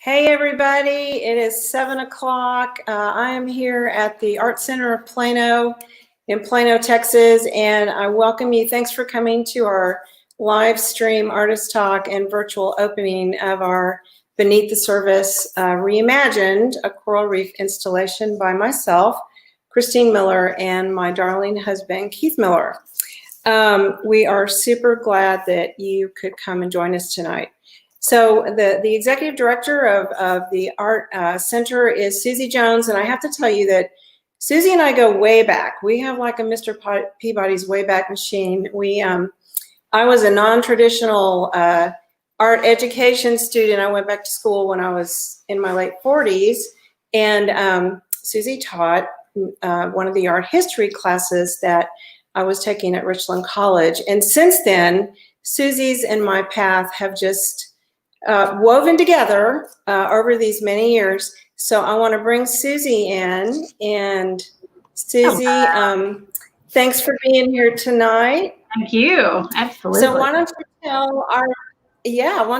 Hey everybody, it is 7 o'clock. I am here at the Art Center of Plano in Plano, Texas, and I welcome you. Thanks for coming to our live stream artist talk and virtual opening of our Beneath the Surface Reimagined, a coral reef installation by myself, Christine Miller, and my darling husband, Keith Miller. We are super glad that you could come and join us tonight. So the executive director of the Art Center is Suzy Jones, and I have to tell you that Suzy and I go way back. We have like a Mr. Peabody's way back machine. I was a non-traditional art education student. I went back to school when I was in my late 40s, and Suzy taught one of the art history classes that I was taking at Richland College. And since then, Suzy's and my path have just woven together over these many years. So I want to bring Suzy in. And Suzy, thanks for being here tonight. Thank you. Absolutely. So why don't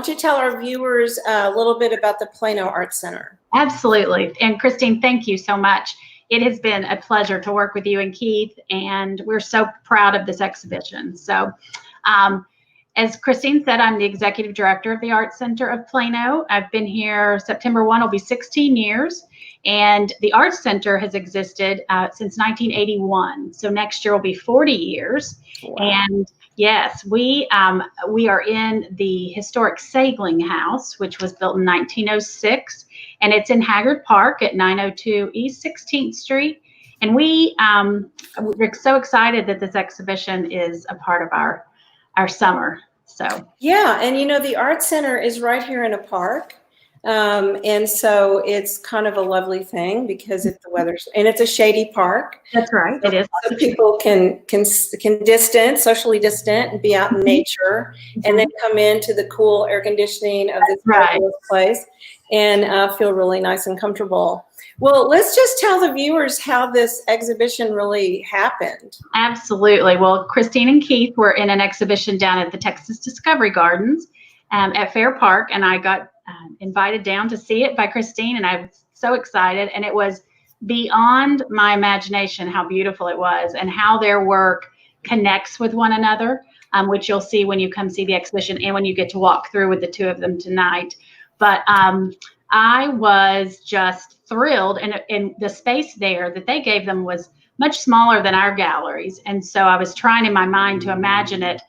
you tell our viewers a little bit about the Plano Art Center? Absolutely. And Christine, thank you so much. It has been a pleasure to work with you and Keith, and we're so proud of this exhibition. So as Christine said, I'm the executive director of the Art Center of Plano. I've been here, September 1 will be 16 years, and the Art Center has existed since 1981. So next year will be 40 years. Wow. And yes, we are in the historic Sailing House, which was built in 1906, and it's in Haggard Park at 902 East 16th Street. And we're so excited that this exhibition is a part of our summer. So yeah, and you know, the Art Center is right here in a park, and so it's kind of a lovely thing because if the weather's, and it's a shady park. That's right. It is. So people can distance, socially distant, and be out in nature, and then come into the cool air conditioning of this fabulous place and feel really nice and comfortable. Well, let's just tell the viewers how this exhibition really happened. Absolutely. Well, Christine and Keith were in an exhibition down at the Texas Discovery Gardens at Fair Park, and I got invited down to see it by Christine, and I was so excited. And it was beyond my imagination how beautiful it was and how their work connects with one another, which you'll see when you come see the exhibition and when you get to walk through with the two of them tonight. But I was just thrilled, and the space there that they gave them was much smaller than our galleries, and so I was trying in my mind to imagine it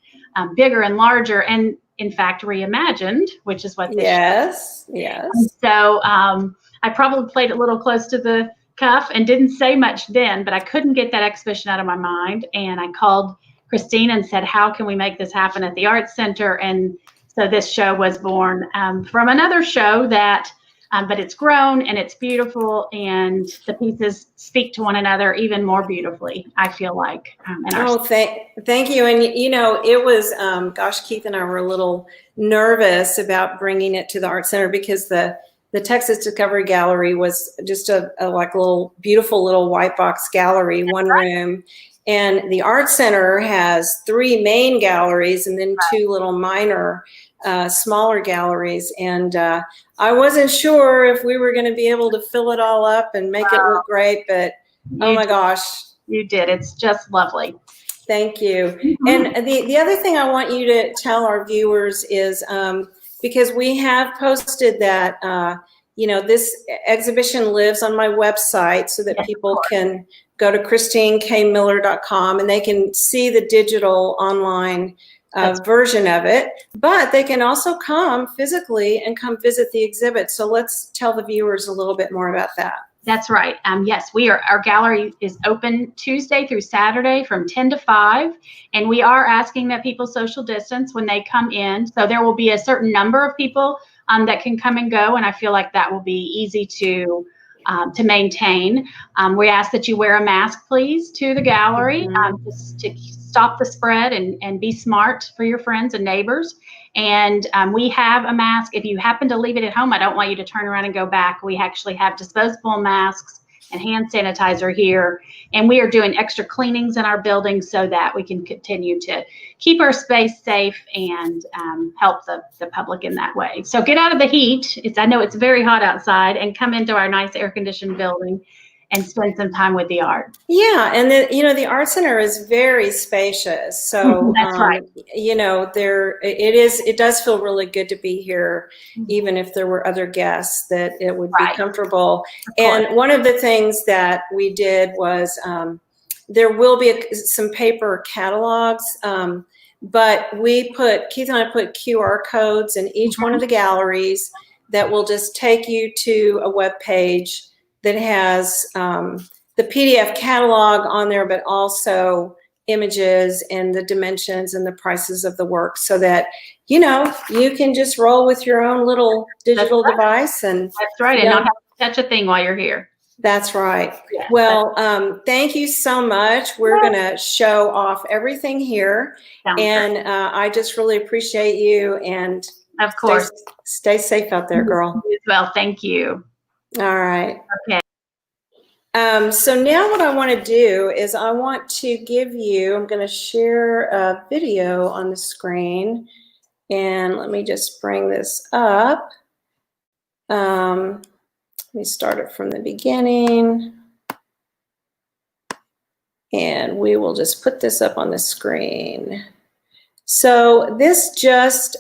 bigger and larger, and in fact reimagined, which is what this yes. And so I probably played it a little close to the cuff and didn't say much then, but I couldn't get that exhibition out of my mind, and I called Christine and said, how can we make this happen at the Art Center? And so this show was born from another show that but it's grown and it's beautiful, and the pieces speak to one another even more beautifully, I feel like. Thank you. And you know, it was, gosh, Keith and I were a little nervous about bringing it to the Art Center because the Texas Discovery Gallery was just a like little beautiful little white box gallery, one room. And the Art Center has 3 main galleries and then 2 little minor smaller galleries, and I wasn't sure if we were going to be able to fill it all up and make it look great, but oh my gosh, you did. It's just lovely. Thank you. And the other thing I want you to tell our viewers is because we have posted that you know, this exhibition lives on my website so that people can go to christinekmiller.com and they can see the digital online version of it, but they can also come physically and come visit the exhibit. So let's tell the viewers a little bit more about that. That's right. Yes, our gallery is open Tuesday through Saturday from 10 to 5, and we are asking that people social distance when they come in. So there will be a certain number of people that can come and go, and I feel like that will be easy to maintain. We ask that you wear a mask, please, to the gallery, just to stop the spread and be smart for your friends and neighbors. And we have a mask. If you happen to leave it at home, I don't want you to turn around and go back. We actually have disposable masks and hand sanitizer here. And we are doing extra cleanings in our building so that we can continue to keep our space safe and help the public in that way. So get out of the heat. I know it's very hot outside, and come into our nice air-conditioned building and spend some time with the art. Yeah, and the Art Center is very spacious. So That's right. It does feel really good to be here, even if there were other guests, that it would be comfortable. And one of the things that we did was there will be some paper catalogs, but Keith and I put QR codes in each one of the galleries that will just take you to a web page that has the PDF catalog on there, but also images and the dimensions and the prices of the work, so that you can just roll with your own little digital device. And that's right, and not have to touch a thing while you're here. That's right. Yes, well, thank you so much. We're going to show off everything here, and I just really appreciate you. And of course, stay safe out there, girl. You as well. Thank you. All right. Okay. So now what I want to do is I want to give you, I'm going to share a video on the screen, and let me just bring this up. Let me start it from the beginning, and we will just put this up on the screen. So this just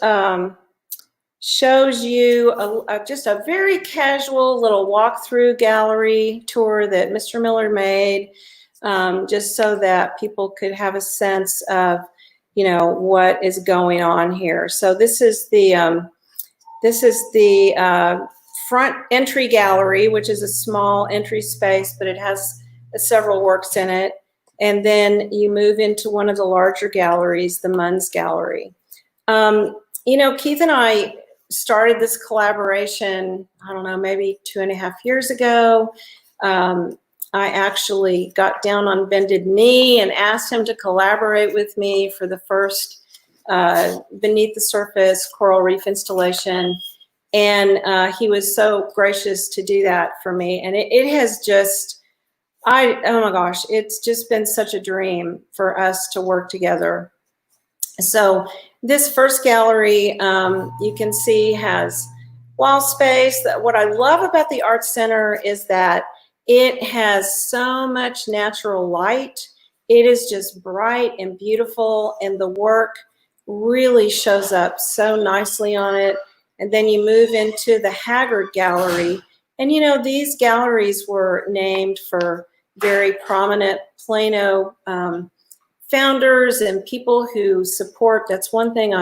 shows you just a very casual little walkthrough gallery tour that Mr. Miller made, just so that people could have a sense of, what is going on here. So this is the front entry gallery, which is a small entry space, but it has several works in it. And then you move into one of the larger galleries, the Munns Gallery. Keith and I started this collaboration, I don't know, maybe 2.5 years ago. I actually got down on bended knee and asked him to collaborate with me for the first Beneath the Surface coral reef installation. And he was so gracious to do that for me. And it has just, oh my gosh, it's just been such a dream for us to work together. So this first gallery, you can see, has wall space. What I love about the Art Center is that it has so much natural light. It is just bright and beautiful, and the work really shows up so nicely on it. And then you move into the Haggard Gallery. And these galleries were named for very prominent Plano founders and people who support. That's one thing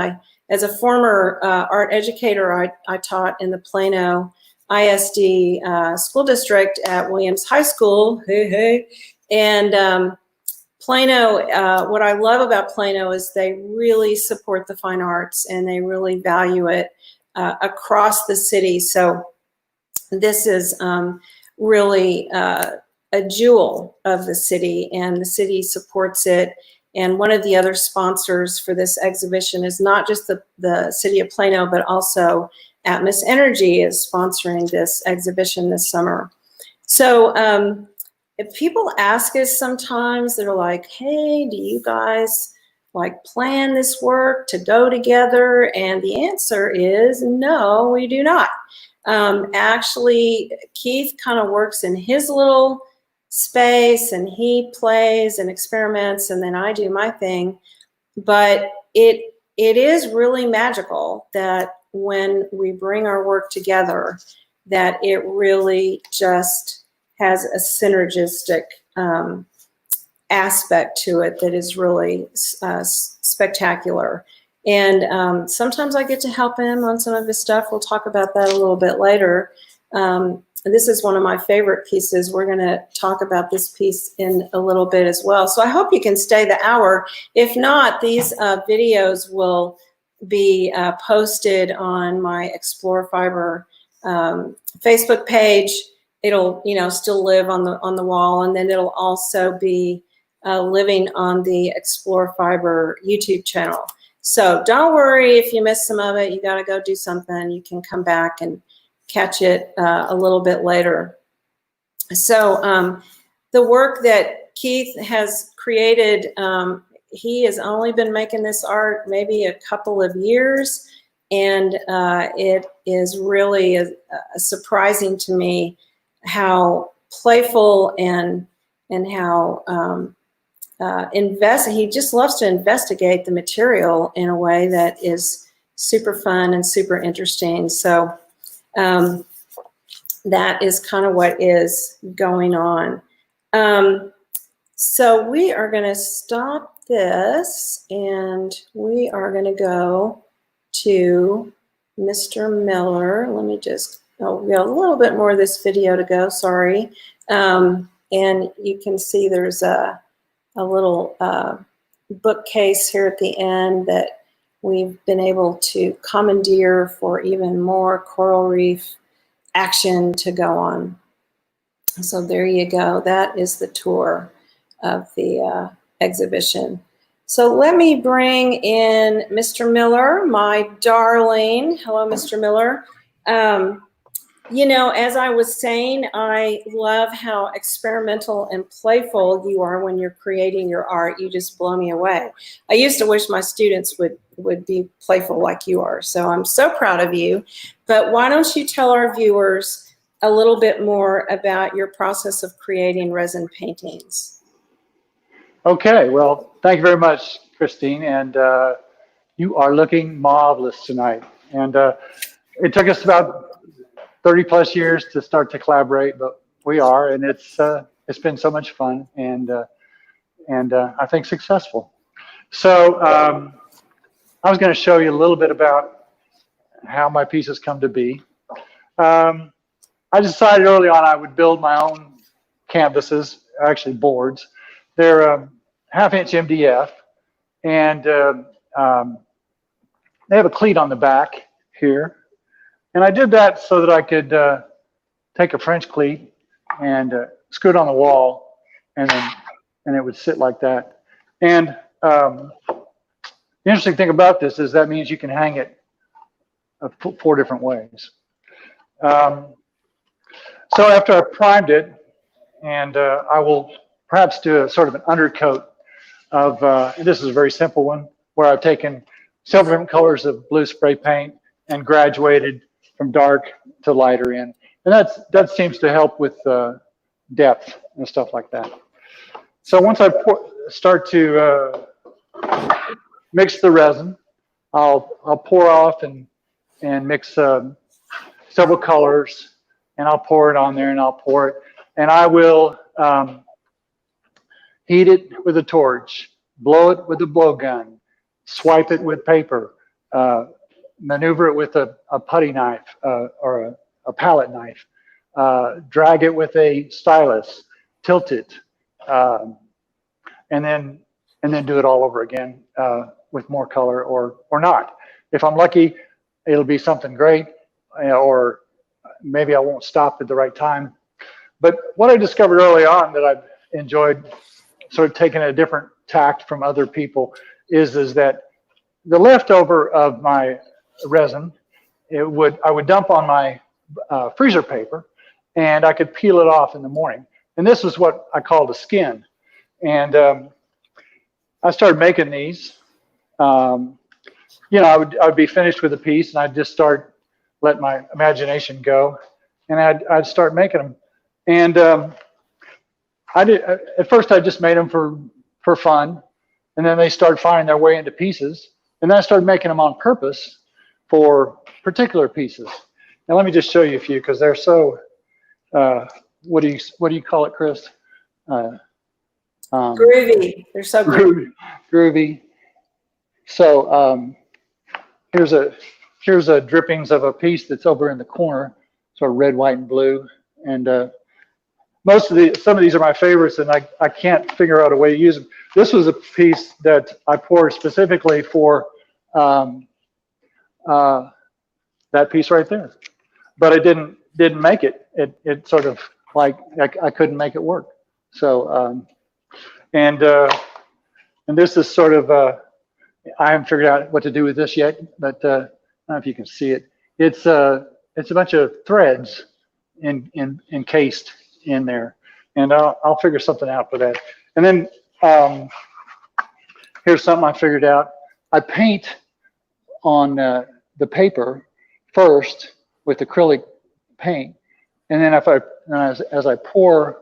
as a former art educator, I taught in the Plano ISD school district at Williams High School. And Plano, what I love about Plano is they really support the fine arts, and they really value it across the city. So this is really a jewel of the city, and the city supports it. And one of the other sponsors for this exhibition is not just the city of Plano, but also Atmos Energy is sponsoring this exhibition this summer. So if people ask us sometimes, they're like, hey, do you guys plan this work to go together? And the answer is no, we do not. Actually, Keith kind of works in his little space, and he plays and experiments, and then I do my thing. But it is really magical that when we bring our work together, that it really just has a synergistic aspect to it that is really spectacular. And sometimes I get to help him on some of his stuff. We'll talk about that a little bit later. And this is one of my favorite pieces. We're going to talk about this piece in a little bit as well. So I hope you can stay the hour. If not, these videos will be posted on my Explore Fiber Facebook page. It'll, still live on the wall, and then it'll also be living on the Explore Fiber YouTube channel. So don't worry if you miss some of it. You got to go do something. You can come back and catch it a little bit later. So the work that Keith has created, he has only been making this art maybe a couple of years, and it is really surprising to me how playful and how he just loves to investigate the material in a way that is super fun and super interesting. So that is kind of what is going on. So we are going to stop this, and we are going to go to Mr. Miller. Let me just, we got a little bit more of this video to go, sorry. And you can see there's a little bookcase here at the end that we've been able to commandeer for even more coral reef action to go on. So there you go. That is the tour of the exhibition. So let me bring in Mr. Miller, my darling. Hello, Mr. Miller. You know, as I was saying, I love how experimental and playful you are when you're creating your art. You just blow me away. I used to wish my students would be playful like you are. So I'm so proud of you. But why don't you tell our viewers a little bit more about your process of creating resin paintings? Okay, well, thank you very much, Christine. And you are looking marvelous tonight. And it took us about 30 plus years to start to collaborate, but we are, and it's been so much fun and I think successful. So I was going to show you a little bit about how my pieces come to be. I decided early on I would build my own canvases, actually boards. They're half-inch MDF, and they have a cleat on the back here. And I did that so that I could take a French cleat and screw it on the wall, and it would sit like that. And the interesting thing about this is that means you can hang it 4 different ways. So after I primed it, and I will perhaps do a sort of an undercoat of, and this is a very simple one, where I've taken several different colors of blue spray paint and graduated from dark to lighter in. And that seems to help with depth and stuff like that. So once I start to mix the resin, I'll pour off and mix several colors, and I'll pour it on there, and I'll pour it, and I will heat it with a torch, blow it with a blowgun, swipe it with paper, maneuver it with a putty knife or a palette knife, drag it with a stylus, tilt it, and then do it all over again with more color or not. If I'm lucky, it'll be something great, or maybe I won't stop at the right time. But what I discovered early on that I've enjoyed sort of taking a different tact from other people is that the leftover of my resin, I would dump on my freezer paper, and I could peel it off in the morning. And this is what I called a skin. And I started making these. You know, I would be finished with a piece, and I'd just start let my imagination go, and I'd start making them. And at first I just made them for fun, and then they started finding their way into pieces, and then I started making them on purpose for particular pieces. Now let me just show you a few, because they're so what do you call it, Chris? Groovy. They're so groovy. So here's a drippings of a piece that's over in the corner, sort of red, white, and blue. And some of these are my favorites, and I can't figure out a way to use them. This was a piece that I poured specifically for that piece right there, but I didn't make it. It sort of like I couldn't make it work. So and this is sort of I haven't figured out what to do with this yet, but I don't know if you can see it. It's a bunch of threads encased in there, and I'll figure something out for that. And then here's something I figured out. I paint on the paper first with acrylic paint, and then as I pour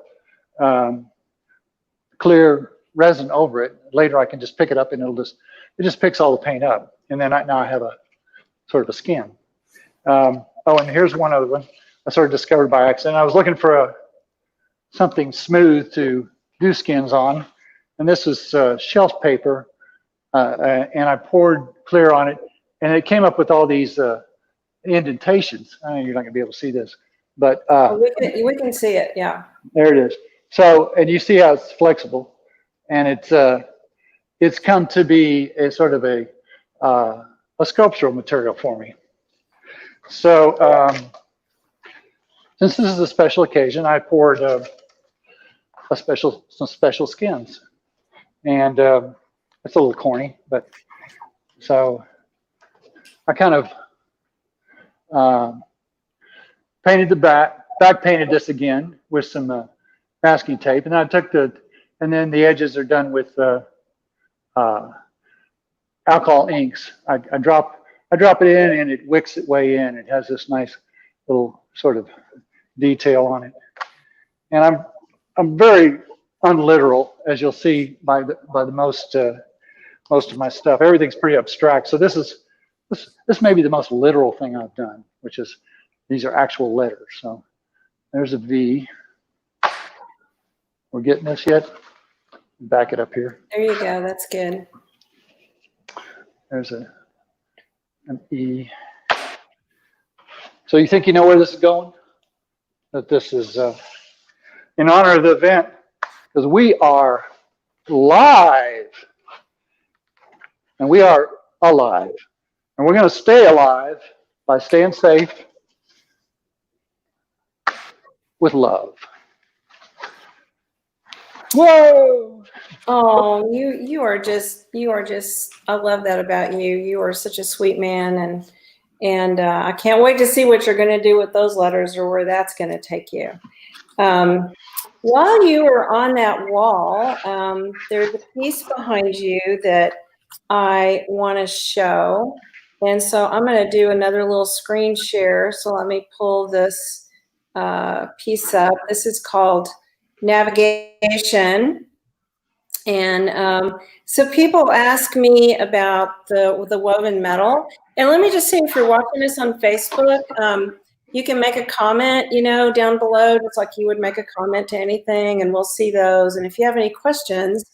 clear resin over it, later I can just pick it up and it just picks all the paint up, and then now I have a sort of a skin. Oh, and here's one other one I sort of discovered by accident. I was looking for something smooth to do skins on, and this is shelf paper, and I poured clear on it, and it came up with all these indentations. I know you're not gonna be able to see this, but we can see it. Yeah. there it is. So, and you see how it's flexible, and it's come to be a sort of a sculptural material for me. So, since this is a special occasion, I poured some special skins, and it's a little corny, but so I kind of painted the back painted this again with some masking tape, and I took and then the edges are done with alcohol inks. I drop it in, and it wicks its way in. It has this nice little sort of detail on it, and I'm very unliteral, as you'll see by the most of my stuff. Everything's pretty abstract. So this may be the most literal thing I've done, which is these are actual letters. So there's a V. We're getting this yet? Back it up here. There you go. That's good. There's an E. So you think you know where this is going? That this is in honor of the event, because we are live, and we are alive, and we're going to stay alive by staying safe with love. Whoa! Oh, you are just, I love that about you. You are such a sweet man, and I can't wait to see what you're going to do with those letters or where that's going to take you. While you are on that wall, there's a piece behind you that I want to show. And so I'm going to do another little screen share. So let me pull this piece up. This is called Navigation. And so people ask me about the woven metal. And let me just say, if you're watching this on Facebook, you can make a comment, down below, just like you would make a comment to anything, and we'll see those. And if you have any questions,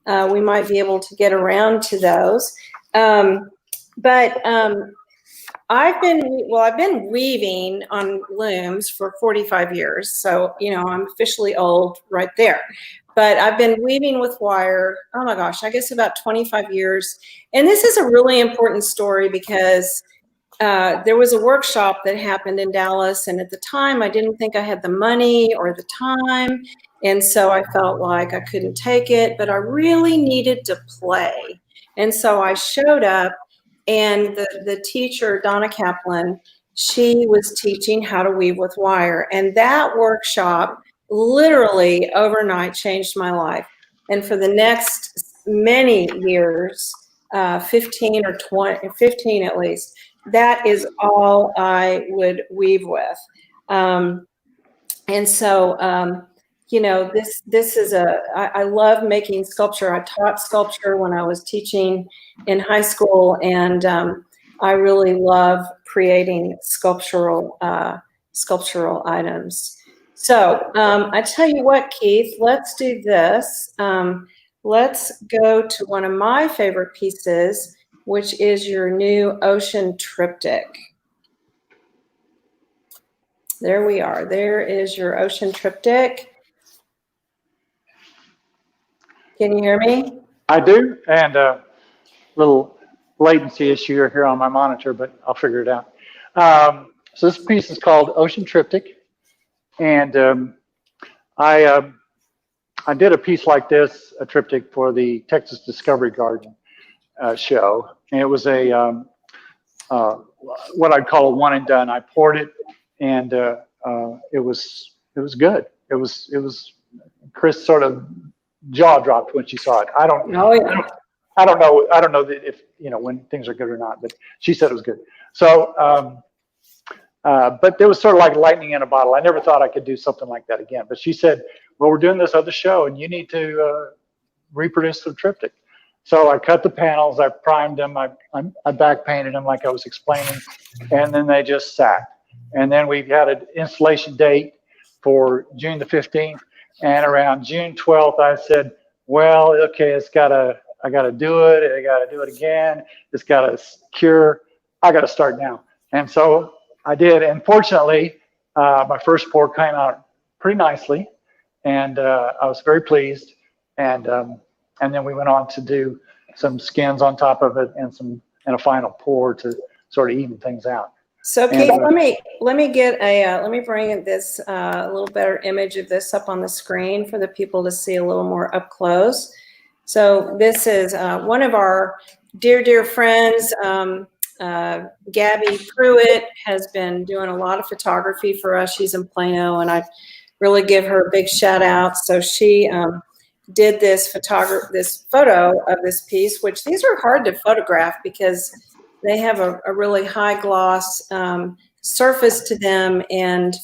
we might be able to get around to those. But I've been weaving on looms for 45 years. So, I'm officially old right there. But I've been weaving with wire, oh my gosh, I guess about 25 years. And this is a really important story because there was a workshop that happened in Dallas. And at the time, I didn't think I had the money or the time. And so I felt like I couldn't take it, but I really needed to play. And so I showed up, and the teacher, Donna Kaplan, she was teaching how to weave with wire. And that workshop literally overnight changed my life. And for the next many years, 15 or 20, 15 at least, that is all I would weave with. And so, this is I love making sculpture. I taught sculpture when I was teaching in high school, and I really love creating sculptural items. So I tell you what, Keith, let's do this. Let's go to one of my favorite pieces, which is your new ocean triptych. There we are. There is your ocean triptych. Can you hear me? I do, and a little latency issue here on my monitor, but I'll figure it out. So this piece is called Ocean Triptych, and I did a piece like this, a triptych, for the Texas Discovery Garden show, and it was a what I'd call a one and done. I poured it, and it was good. it was Chris sort of jaw dropped when she saw it. Oh, yeah. I don't know that if, when things are good or not, but she said it was good. So, but there was sort of like lightning in a bottle. I never thought I could do something like that again. But she said, well, we're doing this other show and you need to reproduce the triptych. So I cut the panels, I primed them, I back painted them like I was explaining, and then they just sat. And then we had an installation date for June the 15th. And around June 12th, I said, well, okay, I got to do it. I got to do it again. It's got to cure. I got to start now. And so I did. And fortunately, my first pour came out pretty nicely. And I was very pleased. And then we went on to do some skins on top of it and a final pour to sort of even things out. So Keith, let me get let me bring this a little better image of this up on the screen for the people to see a little more up close. So this is one of our dear friends, Gabby Pruitt, has been doing a lot of photography for us. She's in Plano, and I really give her a big shout out. So she did this photo of this piece, which these are hard to photograph because they have a really high gloss surface to them, and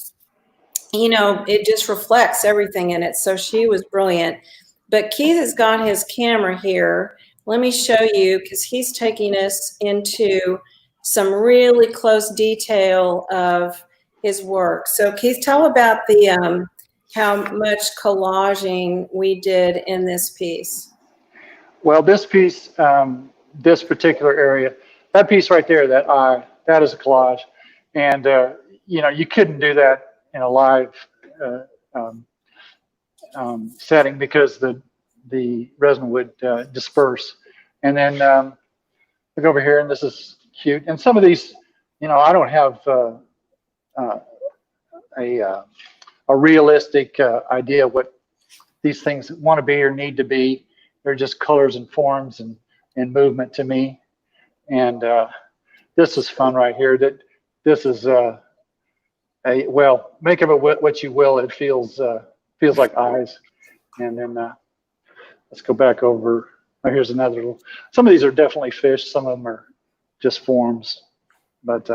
it just reflects everything in it. So she was brilliant. But Keith has got his camera here. Let me show you, because he's taking us into some really close detail of his work. So Keith, tell about the how much collaging we did in this piece. Well, this piece, this particular area, that piece right there, that is a collage. And, you couldn't do that in a live setting because the resin would disperse. And then look over here, and this is cute. And some of these, I don't have a realistic idea what these things want to be or need to be. They're just colors and forms and movement to me. And this is fun right here. This is well, make of it what you will. It feels like eyes. And then let's go back over. Oh, here's another little. Some of these are definitely fish. Some of them are just forms. But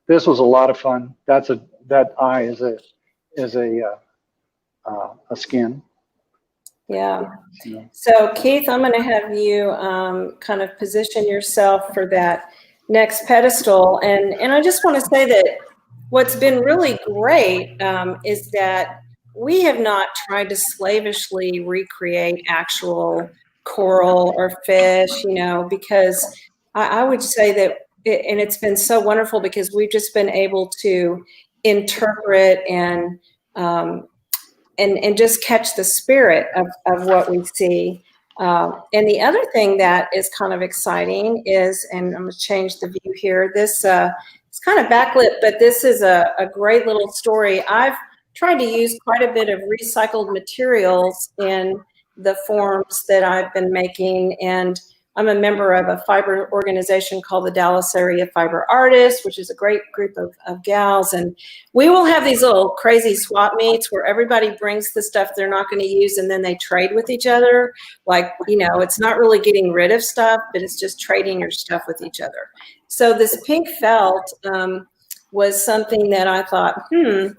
this was a lot of fun. That eye is a skin. Yeah. So Keith, I'm going to have you kind of position yourself for that next pedestal. And I just want to say that what's been really great is that we have not tried to slavishly recreate actual coral or fish, because I would say that, and it's been so wonderful because we've just been able to interpret and just catch the spirit of what we see. And the other thing that is kind of exciting is, and I'm going to change the view here, this it's kind of backlit, but this is a great little story. I've tried to use quite a bit of recycled materials in the forms that I've been making, and I'm a member of a fiber organization called the Dallas Area Fiber Artists, which is a great group of gals. And we will have these little crazy swap meets where everybody brings the stuff they're not going to use and then they trade with each other. Like, it's not really getting rid of stuff, but it's just trading your stuff with each other. So this pink felt was something that I thought,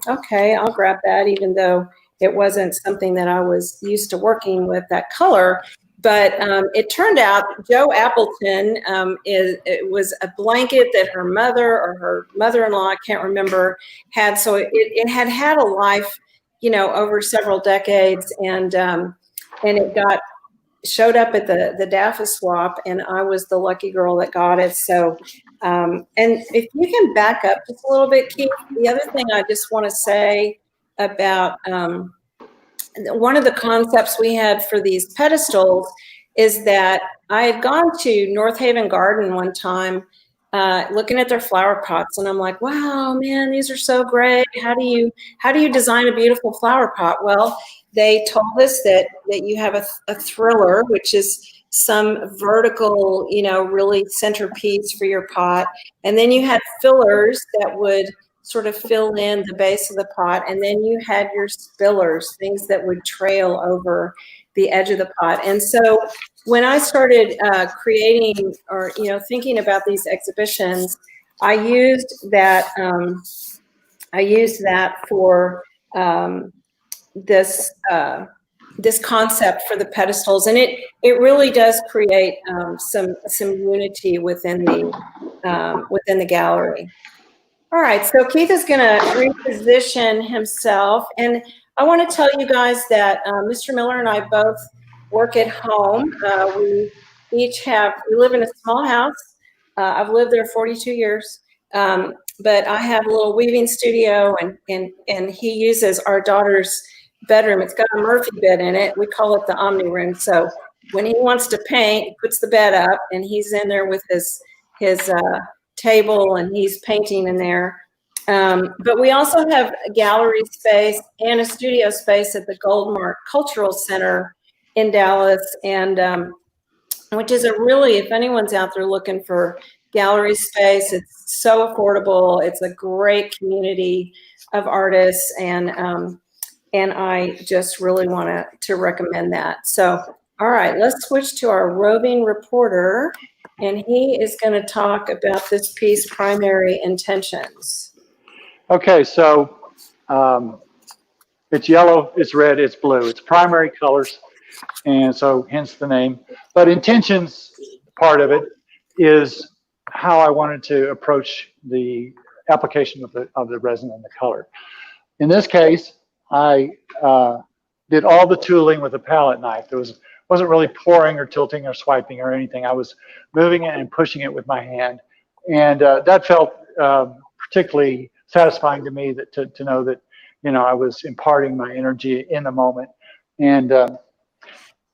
okay, I'll grab that, even though it wasn't something that I was used to working with, that color. But it turned out Jo Appleton, it was a blanket that her mother or her mother-in-law, I can't remember, had. So it had a life, over several decades, and it showed up at the DAFA swap, and I was the lucky girl that got it. So, and if you can back up just a little bit, Keith, the other thing I just want to say about one of the concepts we had for these pedestals is that I had gone to North Haven Garden one time looking at their flower pots, and I'm like, wow, man, these are so great. How do you design a beautiful flower pot? Well, they told us that you have a thriller, which is some vertical, really centerpiece for your pot. And then you had fillers that would sort of fill in the base of the pot, and then you had your spillers, things that would trail over the edge of the pot. And so when I started creating or thinking about these exhibitions, I used that for this concept for the pedestals, and it really does create some unity within the gallery. All right, so Keith is going to reposition himself, and I want to tell you guys that Mr. Miller and I both work at home. We live in a small house. I've lived there 42 years, but I have a little weaving studio, and he uses our daughter's bedroom. It's got a Murphy bed in it. We call it the Omni Room. So when he wants to paint, he puts the bed up, and he's in there with his table, and he's painting in there. But we also have a gallery space and a studio space at the Goldmark Cultural Center in Dallas, and which is if anyone's out there looking for gallery space, it's so affordable. It's a great community of artists, and I just really want to recommend that. So, all right, let's switch to our roving reporter, and he is going to talk about this piece, Primary Intentions. Okay, so it's yellow, it's red, it's blue. It's primary colors, and so hence the name. But intentions, part of it, is how I wanted to approach the application of the resin and the color. In this case, I did all the tooling with a palette knife. There wasn't really pouring or tilting or swiping or anything. I was moving it and pushing it with my hand, and that felt particularly satisfying to me to know that I was imparting my energy in the moment, and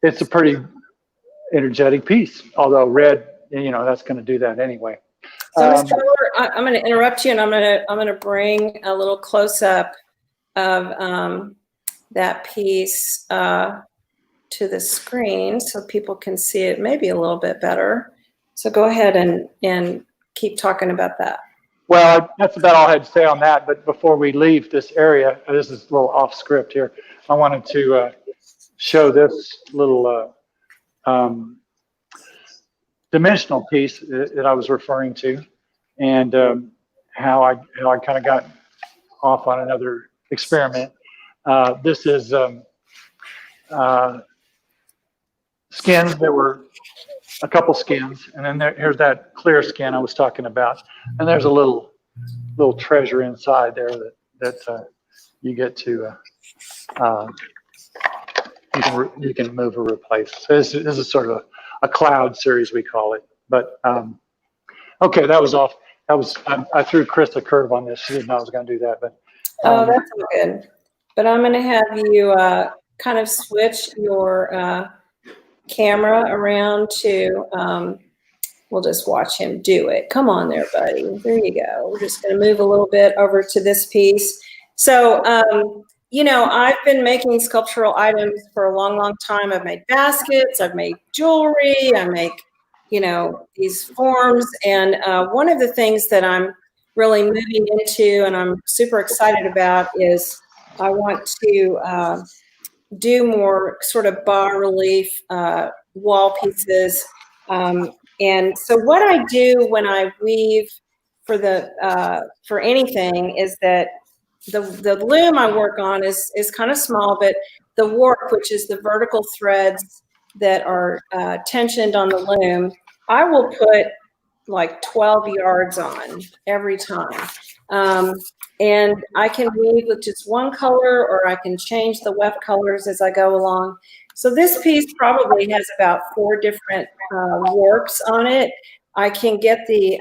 it's a pretty energetic piece. Although red, that's going to do that anyway. So, Mr. Miller, I'm going to interrupt you, and I'm going to bring a little close up of that piece to the screen so people can see it maybe a little bit better. So go ahead and keep talking about that. Well, that's about all I had to say on that. But before we leave this area, this is a little off script here. I wanted to show this little dimensional piece that I was referring to, and how I kind of got off on another experiment. This is skins. There were a couple skins, and then here's that clear skin I was talking about, and there's a little treasure inside there that you get to you can move or replace. So this is sort of a cloud series, we call it. But okay, that was off. I threw Chris a curve on this. She didn't know I was going to do that, but that's all good. But I'm going to have you kind of switch your camera around to, we'll just watch him do it. Come on there, buddy. There you go. We're just going to move a little bit over to this piece. So, I've been making sculptural items for a long, long time. I've made baskets, I've made jewelry, I make, these forms. And one of the things that I'm really moving into and I'm super excited about is I want to do more sort of bas-relief wall pieces. And so what I do when I weave for anything is that the loom I work on is kind of small, but the warp, which is the vertical threads that are tensioned on the loom, I will put like 12 yards on every time. And I can weave with just one color, or I can change the weft colors as I go along. So this piece probably has about 4 different warps on it. I can get the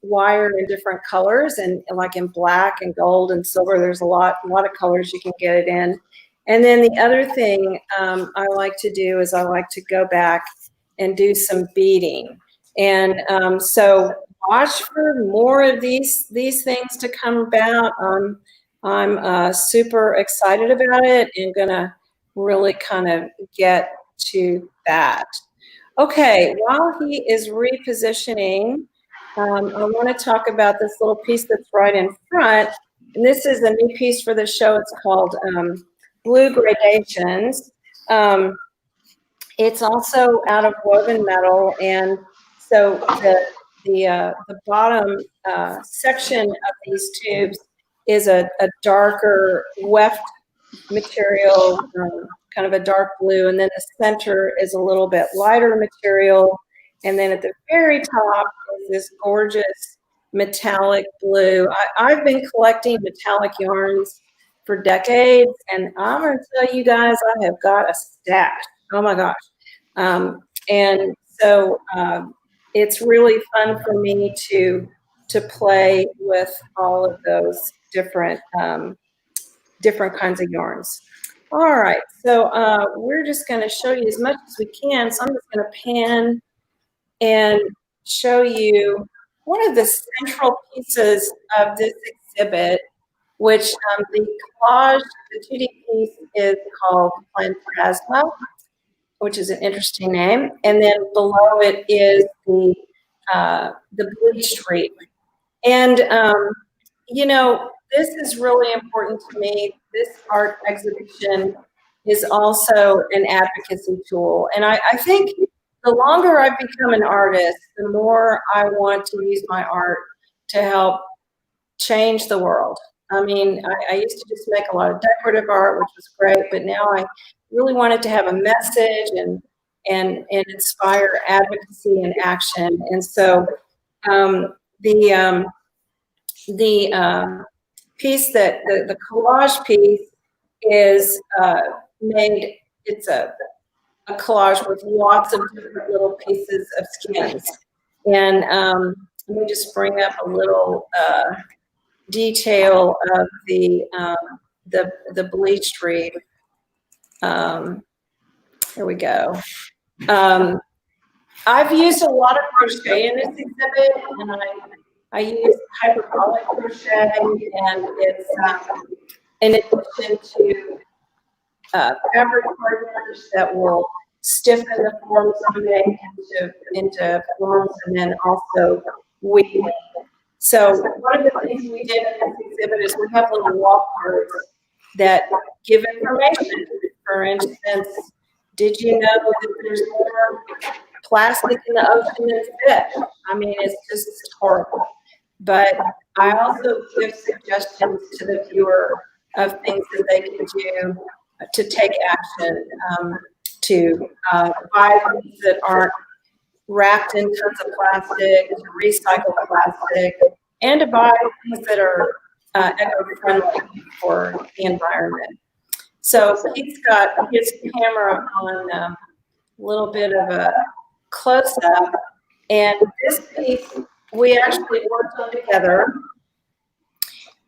wire in different colors, and like in black and gold and silver, there's a lot of colors you can get it in. And then the other thing I like to do is I like to go back and do some beading. And so watch for more of these things to come about. I'm super excited about it and gonna really kind of get to that. Okay, while he is repositioning, I want to talk about this little piece that's right in front. and this is a new piece for the show. It's called Blue Gradations. It's also out of woven metal, and so the bottom section of these tubes is a darker weft material, kind of a dark blue, and then the center is a little bit lighter material, and then at the very top is this gorgeous metallic blue. I've been collecting metallic yarns for decades, and I'm going to tell you guys, I have got a stash. Oh my gosh. And so it's really fun for me to play with all of those different kinds of yarns. All right, so we're just going to show you as much as we can. So I'm just going to pan and show you one of the central pieces of this exhibit, which the collage, the 2D piece is called Plantasma, which is an interesting name. And then below it is the bleached reef. And, you know, this is really important to me. This art exhibition is also an advocacy tool. And I think the longer I've become an artist, the more I want to use my art to help change the world. I mean, I used to just make a lot of decorative art, which was great, but now I really wanted to have a message and inspire advocacy and action. And so the piece that the collage piece is made, it's a collage with lots of different little pieces of skins. And let me just bring up a little detail of the bleached reef. Here we go. I've used a lot of crochet in this exhibit, and I use hyperbolic crochet, and it's in addition to fabric partners that will stiffen the forms of it into forms, and then also weaving. So one of the things we did in this exhibit is we have little wall cards that give information. For instance, did you know that there's more plastic in the ocean than fish? I mean, it's just horrible. But I also give suggestions to the viewer of things that they can do to take action, to buy things that aren't wrapped in tons of plastic, to recycle plastic, and to buy things that are eco-friendly for the environment. So Keith's got his camera on a little bit of a close-up, and this piece we actually worked on together.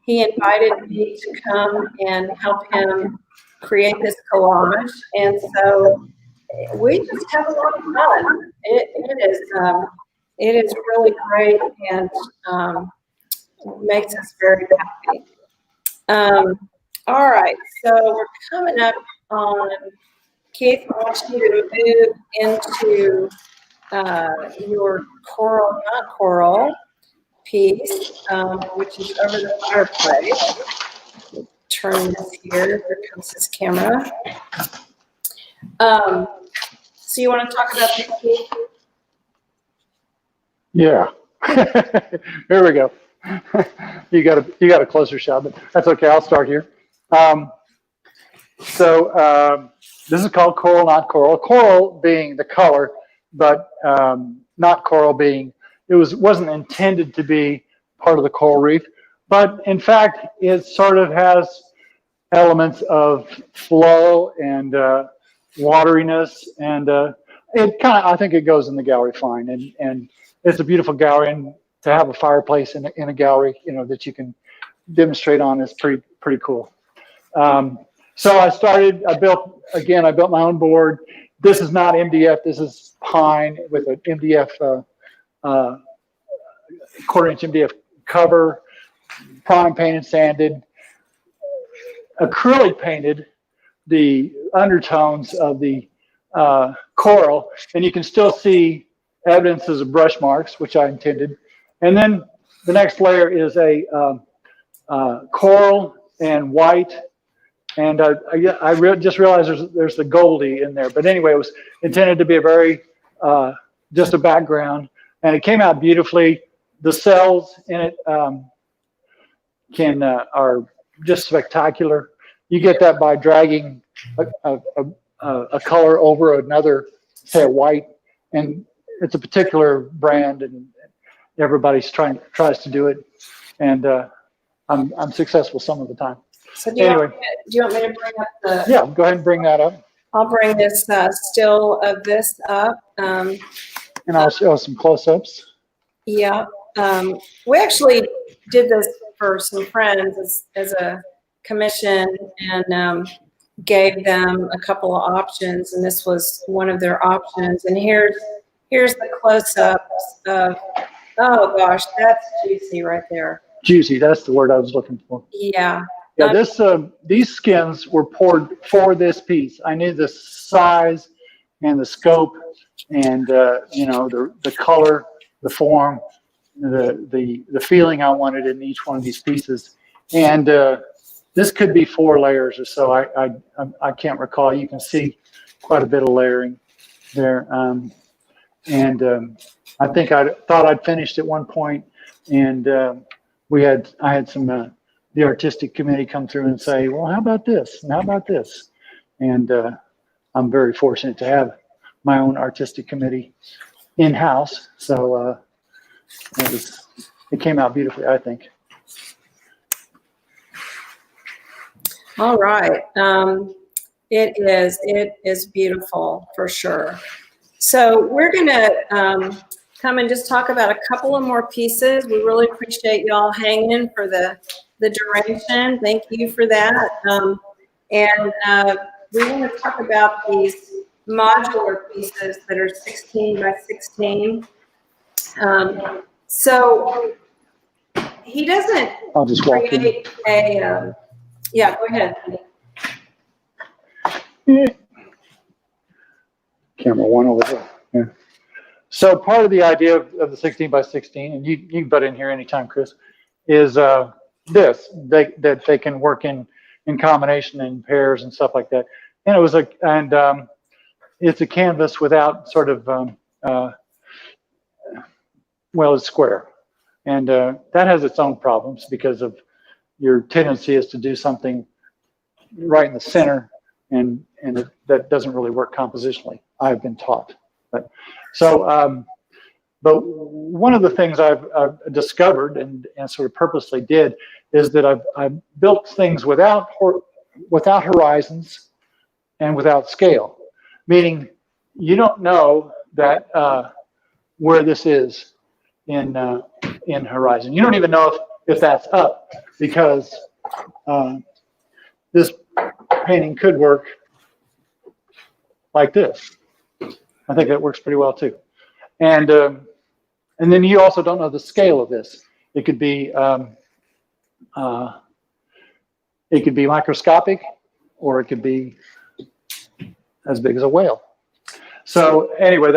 He invited me to come and help him create this collage, and so we just have a lot of fun. It is really great, and makes us very happy. All right, so we're coming up on, Keith, I want you to move into your coral, not coral piece, which is over the fireplace. Turn this here. Here comes this camera. So you want to talk about this, Keith? Yeah. Here we go. You got a closer shot, but that's okay. I'll start here. This is called coral, not coral. Coral being the color, but not coral being, it wasn't intended to be part of the coral reef, but in fact, it sort of has elements of flow and wateriness, and it kind of, I think it goes in the gallery fine, and it's a beautiful gallery, and to have a fireplace in a gallery, you know, that you can demonstrate on is pretty cool. So I built my own board. This is not MDF, this is pine with an MDF, quarter-inch MDF cover, prime painted, sanded, acrylic painted the undertones of the coral, and you can still see evidences of brush marks, which I intended. And then the next layer is a coral and white. And just realized there's the Goldie in there. But anyway, it was intended to be a very, just a background. And it came out beautifully. The cells in it are just spectacular. You get that by dragging a color over another, say a white, and it's a particular brand, and everybody's tries to do it, and I'm successful some of the time. So do you want me to bring up the? Yeah, go ahead and bring that up. I'll bring this still of this up. And I'll show some close-ups. Yeah, we actually did this for some friends as a commission, and gave them a couple of options, and this was one of their options. And here's the close-ups of, oh gosh, that's juicy right there. Juicy, that's the word I was looking for. Yeah. Yeah, these skins were poured for this piece. I knew the size and the scope, and the color, the form, the feeling I wanted in each one of these pieces. And this could be 4 layers or so. I can't recall. You can see quite a bit of layering there. I think I thought I'd finished at one point, and I had some the artistic committee come through and say, well, how about this? And how about this? And I'm very fortunate to have my own artistic committee in-house. So it came out beautifully, I think. All right. It is beautiful for sure. So we're gonna come and just talk about a couple of more pieces. We really appreciate y'all hanging for the duration. Thank you for that. We want to talk about these modular pieces that are 16 by 16. So he doesn't I'll just walk in. create a, yeah, go ahead. Camera 1 over there. Yeah. So part of the idea of the 16 by 16, and you can butt in here anytime, Chris, is that they can work in combination in pairs and stuff like that. And it was it's a canvas without sort of it's square, and that has its own problems because of your tendency is to do something right in the center, and that doesn't really work compositionally. I've been taught, but one of the things I've discovered and sort of purposely did is that I've built things without horizons and without scale, meaning you don't know that where this is in horizon. You don't even know if that's up, because this painting could work like this. I think that works pretty well too. And then you also don't know the scale of this. It could be microscopic, or it could be as big as a whale. So anyway,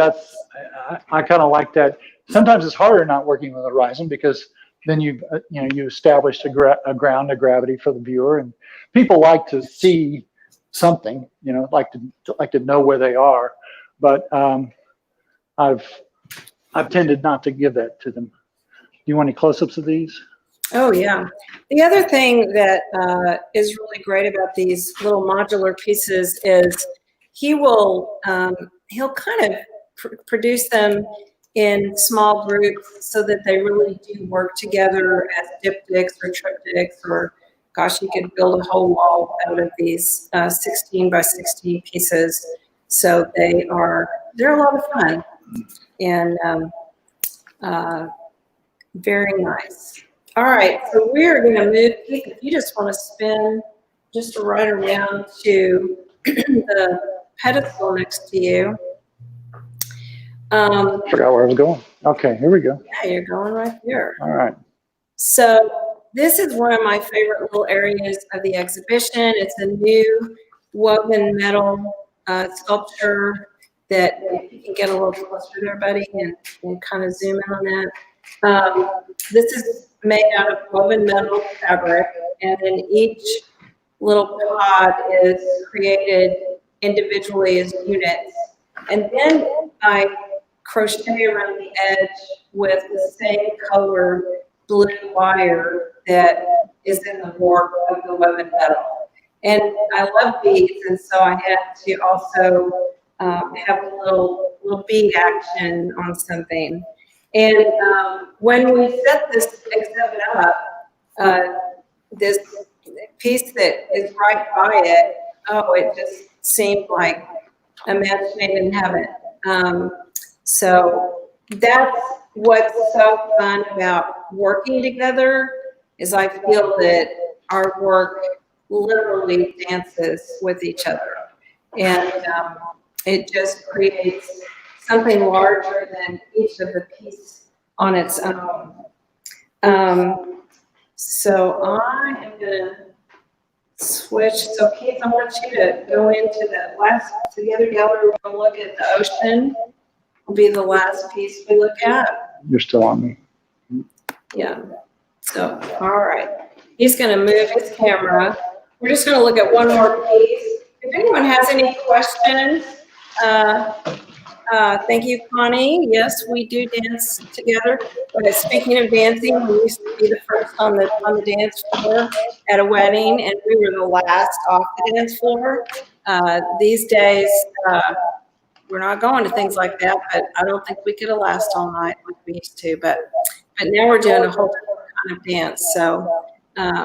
I kind of like that. Sometimes it's harder not working with a horizon, because then you established a ground of gravity for the viewer, and people like to see something, like to know where they are. But I've tended not to give that to them. Do you want any close-ups of these? Oh yeah. The other thing that is really great about these little modular pieces is he'll kind of produce them in small groups so that they really do work together as diptychs or triptychs, or gosh, you could build a whole wall out of these 16 by 16 pieces. So they're a lot of fun and very nice. All right, so we're going to move. If you just want to spin just right around to the pedestal next to you. Forgot where I was going. Okay, here we go. Yeah, you're going right there. All right. So this is one of my favorite little areas of the exhibition. It's a new woven metal sculpture that, if you can get a little closer there, buddy, and kind of zoom in on that. This is made out of woven metal fabric, and then each little pod is created individually as units. And then I crochet around the edge with the same color blue wire that is in the warp of the woven metal. And I love beads, and so I had to also have a little bead action on something. And when we set this exhibit up, this piece that is right by it, oh, it just seemed like a match made in heaven. So that's what's so fun about working together, is I feel that our work literally dances with each other. And it just creates something larger than each of the pieces on its own. So I am gonna switch. So Keith, I want you to go into the other gallery. We're gonna look at the ocean. Will be the last piece we look at. You're still on me. Yeah. So, all right. He's gonna move his camera. We're just gonna look at one more piece. If anyone has any questions, thank you, Connie. Yes, we do dance together. But speaking of dancing, we used to be the first on the dance floor at a wedding, and we were the last off the dance floor. These days, we're not going to things like that, but I don't think we could have lasted all night like we used to. But now we're doing a whole different kind of dance. So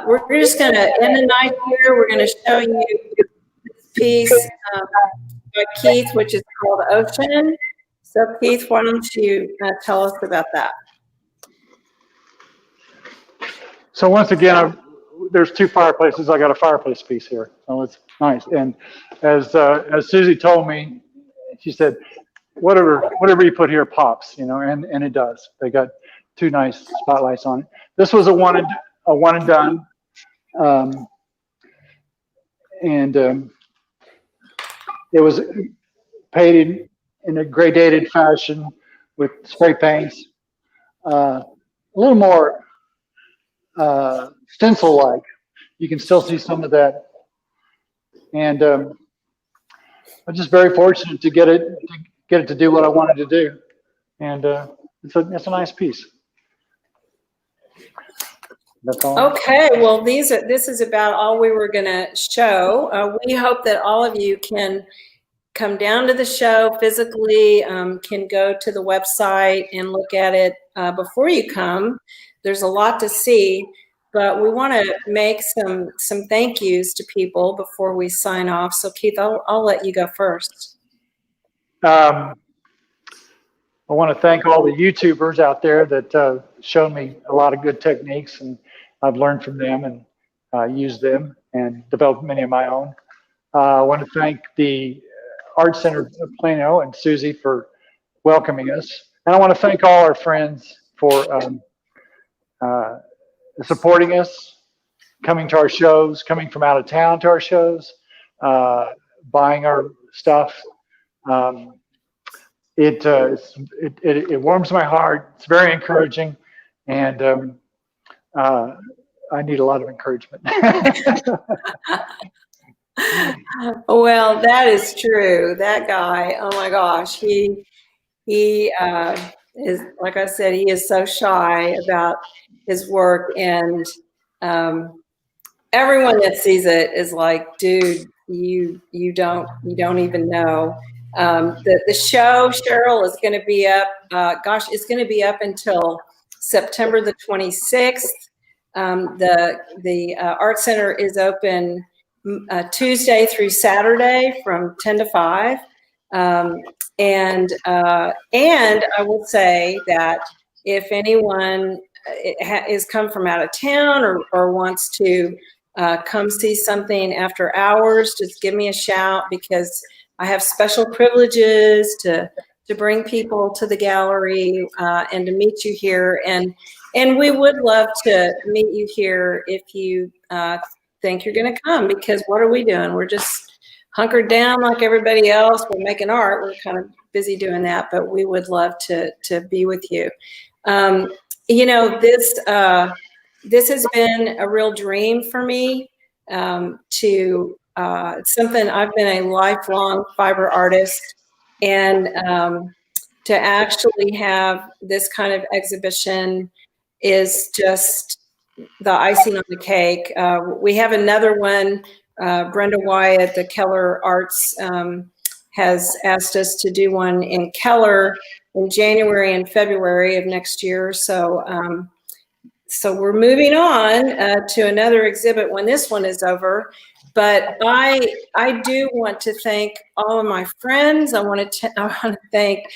we're just going to end the night here. We're going to show you this piece by Keith, which is called Ocean. So Keith, why don't you tell us about that? So once again, there's two fireplaces. I got a fireplace piece here, so it's nice. And as Suzy told me, she said, whatever you put here pops, and it does. They got two nice spotlights on it. This was a one and done, and it was painted in a gradated fashion with spray paints, a little more stencil-like. You can still see some of that, and I'm just very fortunate to get it to do what I wanted to do, and it's a nice piece. That's all. Okay, well, this is about all we were going to show. We hope that all of you can come down to the show physically, can go to the website and look at it before you come. There's a lot to see, but we want to make some thank yous to people before we sign off. So Keith, I'll let you go first. I want to thank all the YouTubers out there that showed me a lot of good techniques, and I've learned from them and used them and developed many of my own. I want to thank the Art Center of Plano and Suzy for welcoming us. And I want to thank all our friends for supporting us, coming to our shows, coming from out of town to our shows, buying our stuff. It warms my heart. It's very encouraging, and I need a lot of encouragement. Well, that is true. That guy, oh my gosh, he is, like I said, he is so shy about his work, and everyone that sees it is like, dude, you don't even know. The show, Cheryl, is going to be up. It's going to be up until September the 26th. The Art Center is open Tuesday through Saturday from 10 to 5. And I will say that if anyone is come from out of town or wants to come see something after hours, just give me a shout, because I have special privileges to bring people to the gallery and to meet you here. And we would love to meet you here if you think you're going to come, because what are we doing? We're just hunkered down like everybody else. We're making art. We're kind of busy doing that, but we would love to be with you. This this has been a real dream for me. It's something, I've been a lifelong fiber artist, and to actually have this kind of exhibition is just the icing on the cake. We have another one. Brenda Wyatt, the Keller Arts, has asked us to do one in Keller in January and February of next year. So, so we're moving on to another exhibit when this one is over. But I do want to thank all of my friends. I want to thank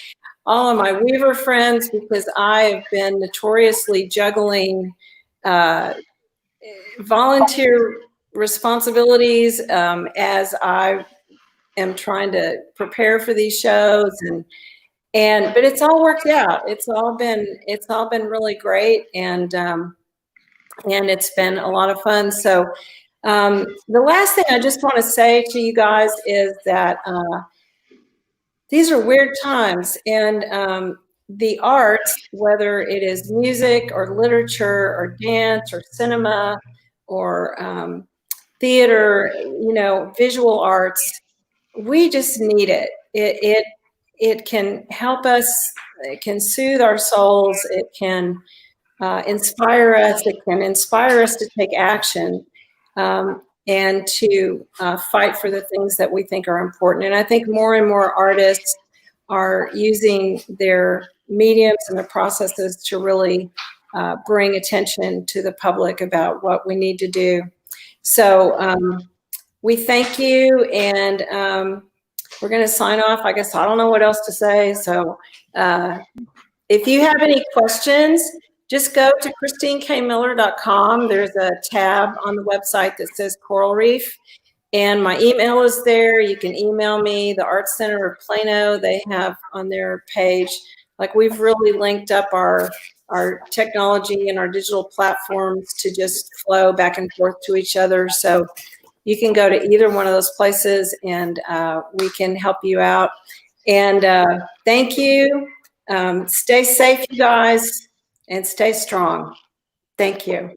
all of my Weaver friends, because I have been notoriously juggling volunteer responsibilities as I am trying to prepare for these shows, but it's all worked out. It's all been really great, and it's been a lot of fun. So the last thing I just want to say to you guys is that these are weird times, and the arts, whether it is music or literature or dance or cinema or theater, visual arts, we just need it. It can help us. It can soothe our souls. It can inspire us. It can inspire us to take action and to fight for the things that we think are important. And I think more and more artists are using their mediums and their processes to really bring attention to the public about what we need to do. So we thank you, and we're going to sign off. I guess I don't know what else to say. So if you have any questions, just go to christinekmiller.com. There's a tab on the website that says Coral Reef, and my email is there. You can email me. The Art Center of Plano, they have on their page, like, we've really linked up our technology and our digital platforms to just flow back and forth to each other. So you can go to either one of those places, and we can help you out. And thank you. Stay safe, you guys, and stay strong. Thank you.